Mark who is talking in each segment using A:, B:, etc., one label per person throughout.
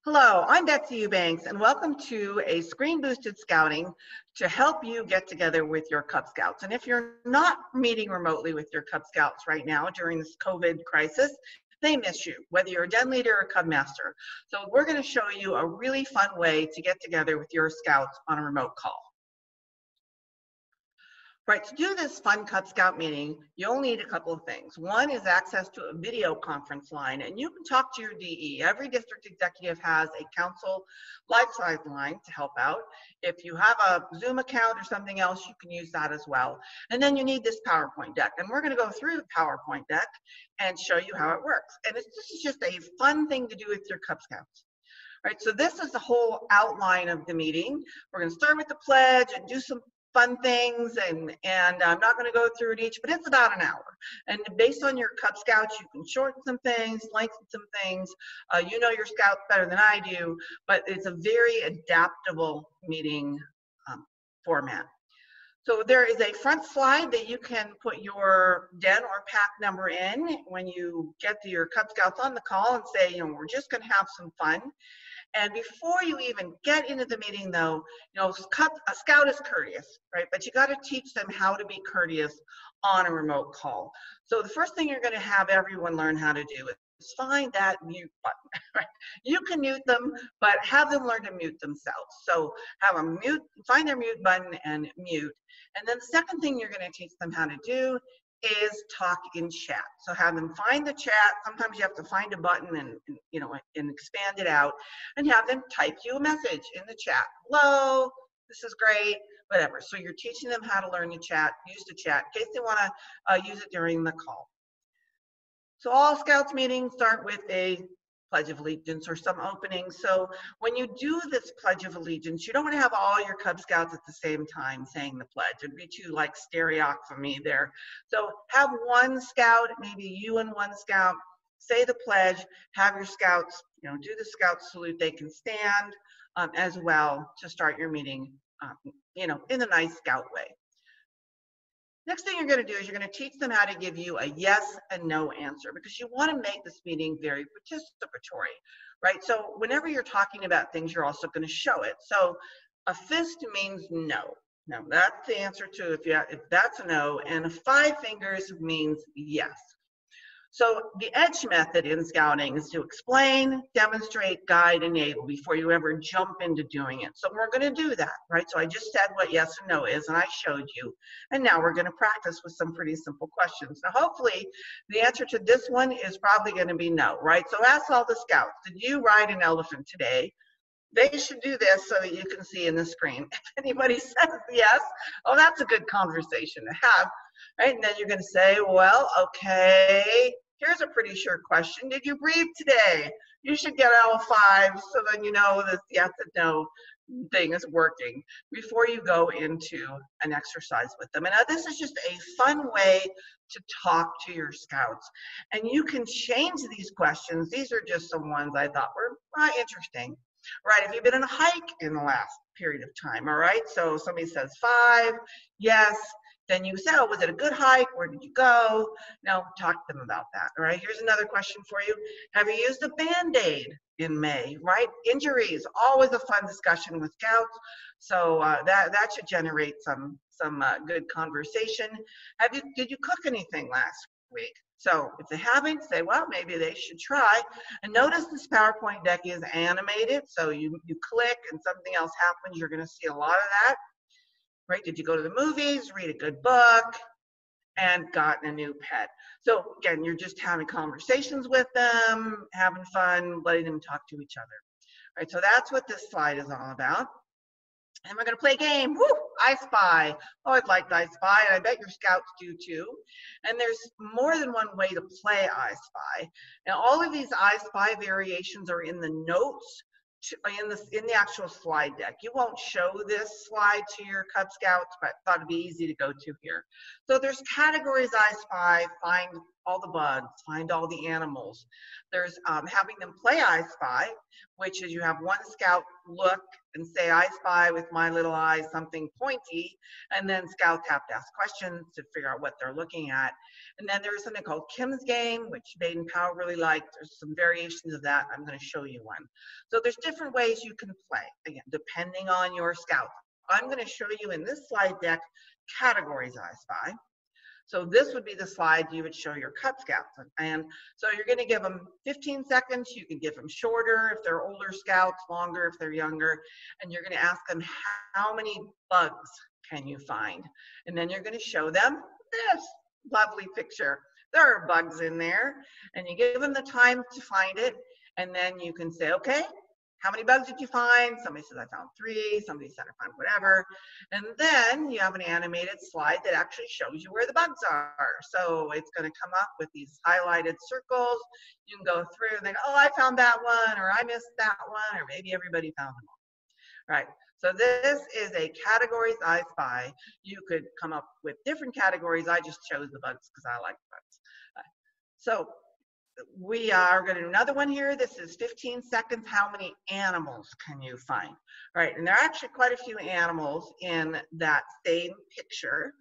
A: Hello, I'm Betsy Eubanks, and welcome to a screen-boosted scouting to help you get together with your Cub Scouts. And if you're not meeting remotely with your Cub Scouts right now during this COVID crisis, they miss you, whether you're a den leader or Cub master. So we're going to show you a really fun way to get together with your Scouts on a remote call. Right, to do this Fun Cub Scout meeting, you'll need a couple of things. One is access to a video conference line, and you can talk to your DE. Every district executive has a council life-size line to help out. If you have a Zoom account or something else, you can use that as well. And then you need this PowerPoint deck, and we're going to go through the PowerPoint deck and show you how it works. And this is just a fun thing to do with your Cub Scouts. Right, so this is the whole outline of the meeting. We're going to start with the pledge and do some fun things, and I'm not going to go through it each, but it's about an hour. And based on your Cub Scouts, you can shorten some things, lengthen some things. You know your Scouts better than I do, but it's a very adaptable meeting format. So there is a front slide that you can put your den or pack number in when you get to your Cub Scouts on the call and say, you know, we're just going to have some fun. And before you even get into the meeting, though, you know, a Scout is courteous, right? But you got to teach them how to be courteous on a remote call. So the first thing you're going to have everyone learn how to do is find that mute button, right? You can mute them, but have them learn to mute themselves. So have them mute, find their mute button and mute. And then the second thing you're going to teach them how to do is talk in chat. So have them find the chat. Sometimes you have to find a button and you know, and expand it out, and have them type you a message in the chat. Hello, this is great, whatever. So you're teaching them how to learn the chat, use the chat in case they want to use it during the call. So all Scouts meetings start with a Pledge of Allegiance or some opening. So when you do this Pledge of Allegiance, you don't want to have all your Cub Scouts at the same time saying the pledge. It'd be too like stereophony there. So have one Scout, maybe you and one Scout, say the pledge, have your Scouts, you know, do the Scout salute. They can stand as well to start your meeting, you know, in a nice Scout way. Next thing you're going to do is you're going to teach them how to give you a yes and no answer, because you want to make this meeting very participatory, right? So whenever you're talking about things, you're also going to show it. So a fist means no. No, that's the answer to if that's a no, and a 5 fingers means yes. So the EDGE method in scouting is to explain, demonstrate, guide, enable before you ever jump into doing it. So we're going to do that, right? So I just said what yes and no is, and I showed you. And now we're going to practice with some pretty simple questions. Now, hopefully, the answer to this one is probably going to be no, right? So ask all the Scouts, did you ride an elephant today? They should do this so that you can see in the screen. If anybody says yes, oh, that's a good conversation to have, right? And then you're going to say, well, okay. Here's a pretty sure question. Did you breathe today? You should get all 5 so then you know this yes and no thing is working before you go into an exercise with them. And this is just a fun way to talk to your Scouts. And you can change these questions. These are just some ones I thought were interesting. Right, have you been on a hike in the last period of time? All right, so somebody says 5, yes. Then you say, oh, was it a good hike? Where did you go? Now, talk to them about that. All right, here's another question for you. Have you used a Band-Aid in May, right? Injuries, always a fun discussion with Scouts. So that should generate some good conversation. Did you cook anything last week? So if they haven't, say, well, maybe they should try. And notice this PowerPoint deck is animated. So you click and something else happens. You're going to see a lot of that. Right? Did you go to the movies, read a good book, and gotten a new pet? So again, you're just having conversations with them, having fun, letting them talk to each other. All right, so that's what this slide is all about. And we're going to play a game. Woo! I Spy. Oh, I've liked I Spy, and I bet your Scouts do too. And there's more than one way to play I Spy. Now, all of these I Spy variations are in the notes in the actual slide deck. You won't show this slide to your Cub Scouts, but I thought it'd be easy to go to here. So there's categories I Spy, find all the bugs, find all the animals. There's having them play I Spy, which is you have one scout look and say, I spy with my little eye something pointy, and then scouts have to ask questions to figure out what they're looking at. And then there's something called Kim's Game, which Baden Powell really liked. There's some variations of that. I'm going to show you one. So there's different ways you can play, again, depending on your scout. I'm going to show you in this slide deck categories I Spy. So this would be the slide you would show your Cub Scouts. And so you're going to give them 15 seconds. You can give them shorter if they're older scouts, longer if they're younger. And you're going to ask them, how many bugs can you find? And then you're going to show them this lovely picture. There are bugs in there. And you give them the time to find it. And then you can say, okay, how many bugs did you find? Somebody says, I found 3. Somebody said, I found whatever. And then you have an animated slide that actually shows you where the bugs are. So it's going to come up with these highlighted circles. You can go through and then, oh, I found that one, or I missed that one, or maybe everybody found them all. Right. So this is a categories I Spy. You could come up with different categories. I just chose the bugs because I like bugs. So we are going to do another one here. This is 15 seconds. How many animals can you find? All right, and there are actually quite a few animals in that same picture,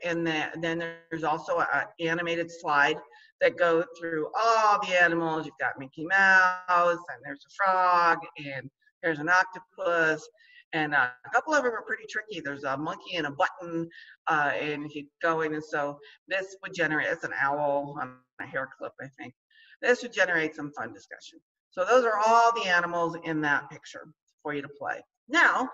A: and then there's also an animated slide that goes through all the animals. You've got Mickey Mouse, and there's a frog, and there's an octopus, and a couple of them are pretty tricky. There's a monkey and a button, and if you go in, and so this would generate, it's an owl on a hair clip, I think. This would generate some fun discussion. So those are all the animals in that picture for you to play. Now,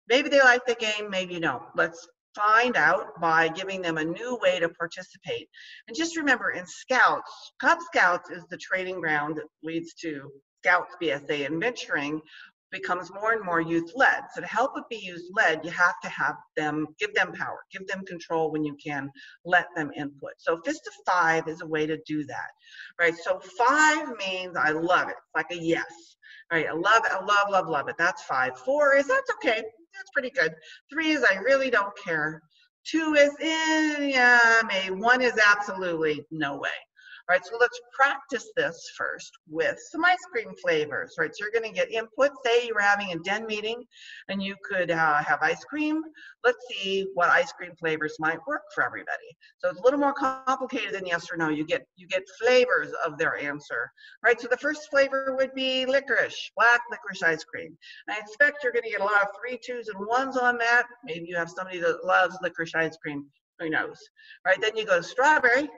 A: maybe they like the game, maybe you don't. Let's find out by giving them a new way to participate. And just remember, in Scouts, Cub Scouts is the training ground that leads to Scouts, BSA, and venturing becomes more and more youth-led. So to help it be youth-led, you have to have them, give them power, give them control when you can, let them input. So fist of 5 is a way to do that, right? So 5 means I love it, it's like a yes, right? I love it, I love, love, love it, that's 5. 4 is, that's okay, that's pretty good. 3 is, I really don't care. 2 is, yeah, maybe. 1 is absolutely no way. All right, so let's practice this first with some ice cream flavors, right? So you're going to get input. Say you were having a den meeting and you could have ice cream. Let's see what ice cream flavors might work for everybody. So it's a little more complicated than yes or no. You get flavors of their answer, right? So the first flavor would be licorice, black licorice ice cream. I expect you're going to get a lot of 3, 2s, and 1s on that. Maybe you have somebody that loves licorice ice cream. Who knows, right? Then you go to strawberry.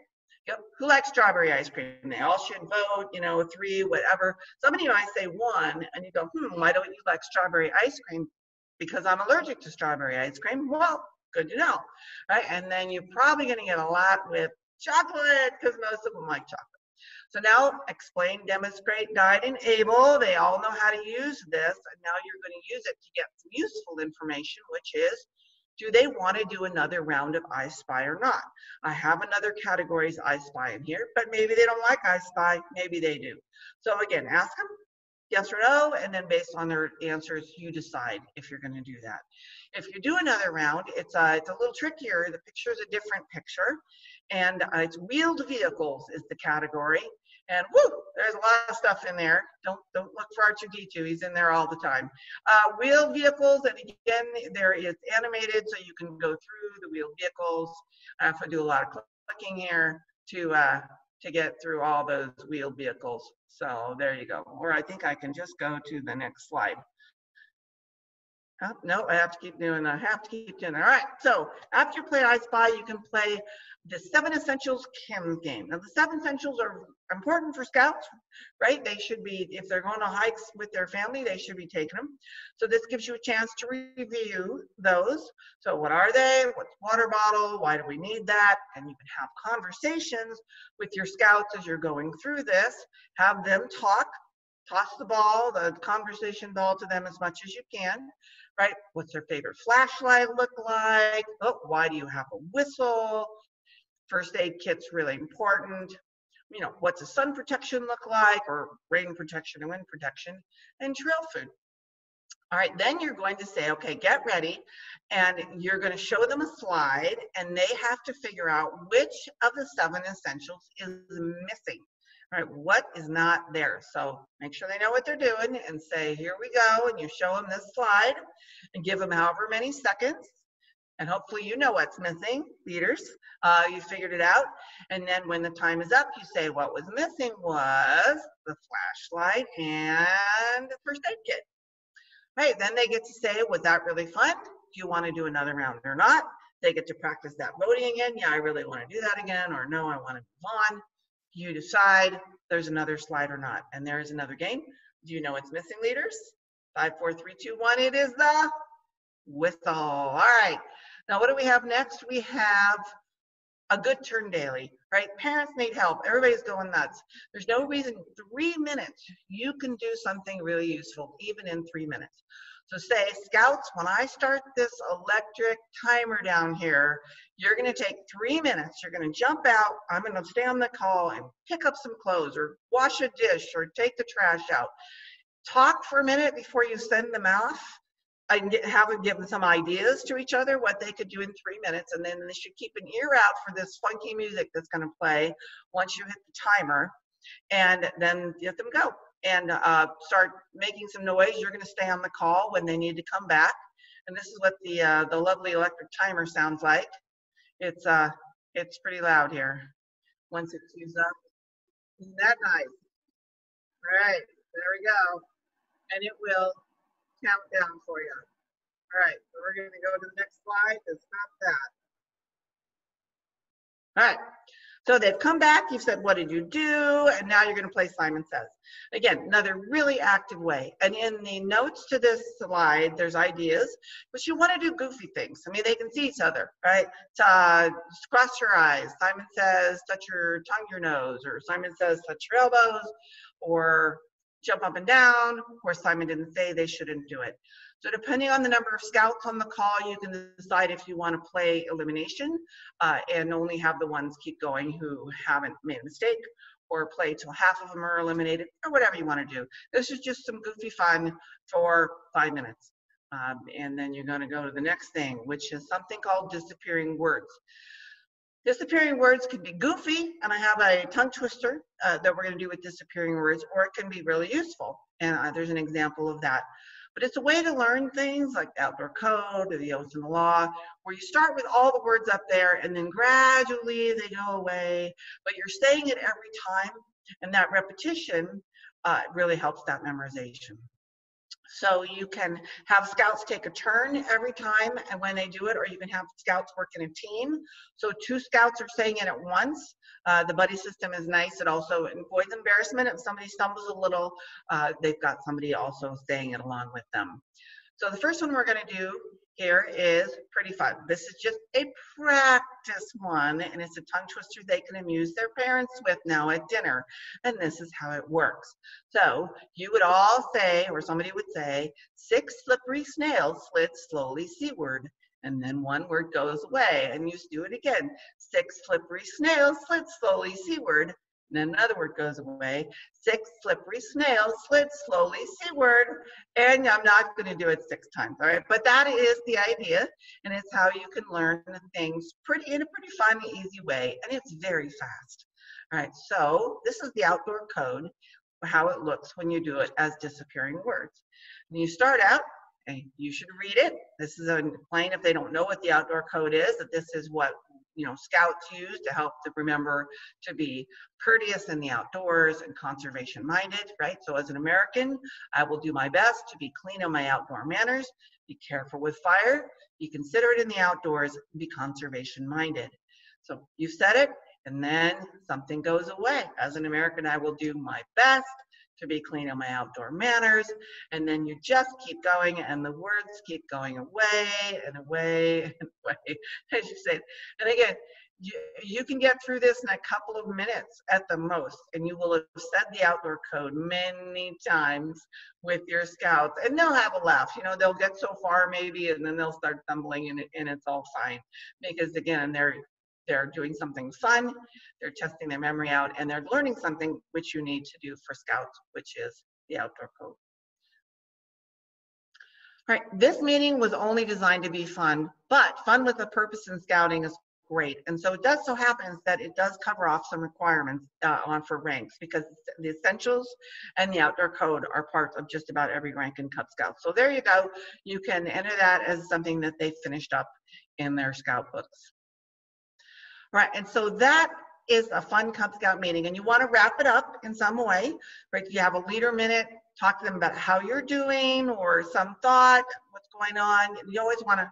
A: Yep. Who likes strawberry ice cream? They all should vote, you know, 3, whatever. Somebody might say 1, and you go, why don't you like strawberry ice cream? Because I'm allergic to strawberry ice cream. Well, good to know, right? And then you're probably going to get a lot with chocolate because most of them like chocolate. So now explain, demonstrate, guide, enable. They all know how to use this, and now you're going to use it to get some useful information, which is, do they want to do another round of I Spy or not? I have another categories I Spy in here, but maybe they don't like I Spy, maybe they do. So again, ask them yes or no, and then based on their answers, you decide if you're going to do that. If you do another round, it's a little trickier. The picture is a different picture, and it's wheeled vehicles is the category. And whoo, there's a lot of stuff in there. Don't look for R2D2. He's in there all the time. Wheeled vehicles, and again, there is animated, so you can go through the wheeled vehicles. I have to do a lot of clicking here to get through all those wheeled vehicles. So there you go. Or I think I can just go to the next slide. Oh, no, I have to keep doing that. I have to keep doing that. All right, so after you play I Spy, you can play the 7 Essentials Kim's Game. Now, the 7 Essentials are important for Scouts, right? They should be, if they're going on hikes with their family, they should be taking them. So this gives you a chance to review those. So what are they? What's water bottle? Why do we need that? And you can have conversations with your Scouts as you're going through this. Have them talk. Toss the ball, the conversation ball to them as much as you can, right? What's their favorite flashlight look like? Oh, why do you have a whistle? First aid kit's really important. You know, what's the sun protection look like, or rain protection and wind protection, and trail food. All right, then you're going to say, okay, get ready, and you're going to show them a slide, and they have to figure out which of the 7 essentials is missing. All right, what is not there? So make sure they know what they're doing and say, here we go, and you show them this slide and give them however many seconds. And hopefully you know what's missing, leaders. You figured it out. And then when the time is up, you say what was missing was the flashlight and the first aid kit. Right, then they get to say, was that really fun? Do you want to do another round or not? They get to practice that voting again. Yeah, I really want to do that again, or no, I want to move on. You decide there's another slide or not. And there is another game. Do you know what's missing, leaders? 5, 4, 3, 2, 1. It is the whistle. All right. Now, what do we have next? We have a good turn daily, right? Parents need help. Everybody's going nuts. There's no reason, 3 minutes, you can do something really useful, even in 3 minutes. So say, Scouts, when I start this electric timer down here, you're gonna take 3 minutes. You're gonna jump out. I'm gonna stay on the call and pick up some clothes or wash a dish or take the trash out. Talk for a minute before you send them off. I haven't given some ideas to each other what they could do in 3 minutes, and then they should keep an ear out for this funky music that's going to play once you hit the timer, and then let them go and start making some noise. You're going to stay on the call when they need to come back, and this is what the lovely electric timer sounds like. It's pretty loud here. Once it's used up, isn't that nice? All right, there we go, and it will count down for you. All right, so we're going to go to the next slide to stop that. All right, so they've come back. You've said, what did you do? And now you're going to play Simon Says. Again, another really active way. And in the notes to this slide, there's ideas, but you want to do goofy things. I mean, they can see each other, right? Just cross your eyes. Simon Says, touch your tongue, your nose, or Simon Says, touch your elbows, or jump up and down, or Simon didn't say they shouldn't do it. So depending on the number of Scouts on the call, you can decide if you want to play elimination and only have the ones keep going who haven't made a mistake, or play till half of them are eliminated, or whatever you want to do. This is just some goofy fun for 5 minutes. And then you're going to go to the next thing, which is something called disappearing words. Disappearing words can be goofy, and I have a tongue twister that we're going to do with disappearing words, or it can be really useful. And there's an example of that. But it's a way to learn things like the outdoor code or the oath and the law, where you start with all the words up there and then gradually they go away, but you're saying it every time, and that repetition really helps that memorization. So you can have Scouts take a turn every time and when they do it, or you can have Scouts work in a team. So 2 Scouts are saying it at once. The buddy system is nice. It also avoids embarrassment. If somebody stumbles a little, they've got somebody also saying it along with them. So the first one we're going to do here is pretty fun. This is just a practice one, and it's a tongue twister they can amuse their parents with now at dinner. And this is how it works. So you would all say, or somebody would say, 6 slippery snails slid slowly seaward. And then one word goes away, and you do it again. 6 slippery snails slid slowly seaward. And then another word goes away. 6 slippery snails slid slowly seaward. And I'm not going to do it 6 times, all right? But that is the idea, and it's how you can learn things in a pretty fun, easy way, and it's very fast. All right, so this is the outdoor code, how it looks when you do it as disappearing words. And you start out, and you should read it. This is plain if they don't know what the outdoor code is, that this is what Scouts use to help them remember to be courteous in the outdoors and conservation minded, right? So as an American, I will do my best to be clean on my outdoor manners, be careful with fire, be considerate in the outdoors, be conservation minded. So you said it, and then something goes away. As an American, I will do my best to be clean on my outdoor manners, and then you just keep going, and the words keep going away and away and away, as you say. And again, you can get through this in a couple of minutes at the most, and you will have said the outdoor code many times with your Scouts, and they'll have a laugh. They'll get so far maybe, and then they'll start stumbling, and it's all fine, because again, they're doing something fun, they're testing their memory out, and they're learning something which you need to do for Scouts, which is the outdoor code. All right, this meeting was only designed to be fun, but fun with a purpose in scouting is great. And so it does so happens that it does cover off some requirements on for ranks, because the essentials and the outdoor code are parts of just about every rank in Cub Scouts. So there you go. You can enter that as something that they finished up in their scout books. Right, and so that is a Fun Cub Scout meeting, and you want to wrap it up in some way, right? You have a leader minute, talk to them about how you're doing or some thought, what's going on. You always want to,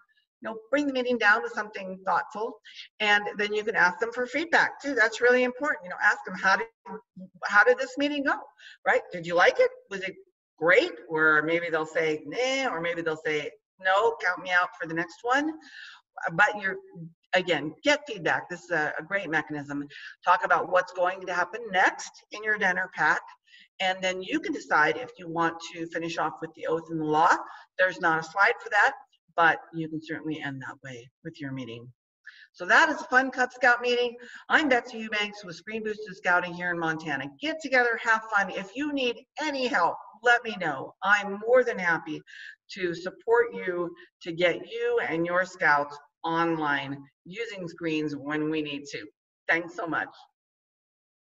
A: bring the meeting down to something thoughtful, and then you can ask them for feedback too. That's really important. Ask them how did this meeting go, right? Did you like it? Was it great? Or maybe they'll say nah, or maybe they'll say no, count me out for the next one. But again, get feedback. This is a great mechanism. Talk about what's going to happen next in your dinner pack, and then you can decide if you want to finish off with the oath and the law. There's not a slide for that, but you can certainly end that way with your meeting. So that is a Fun Cub Scout meeting. I'm Betsy Eubanks with Screen Boosted Scouting here in Montana. Get together, have fun. If you need any help, let me know. I'm more than happy to support you to get you and your scouts online using screens when we need to. Thanks so much.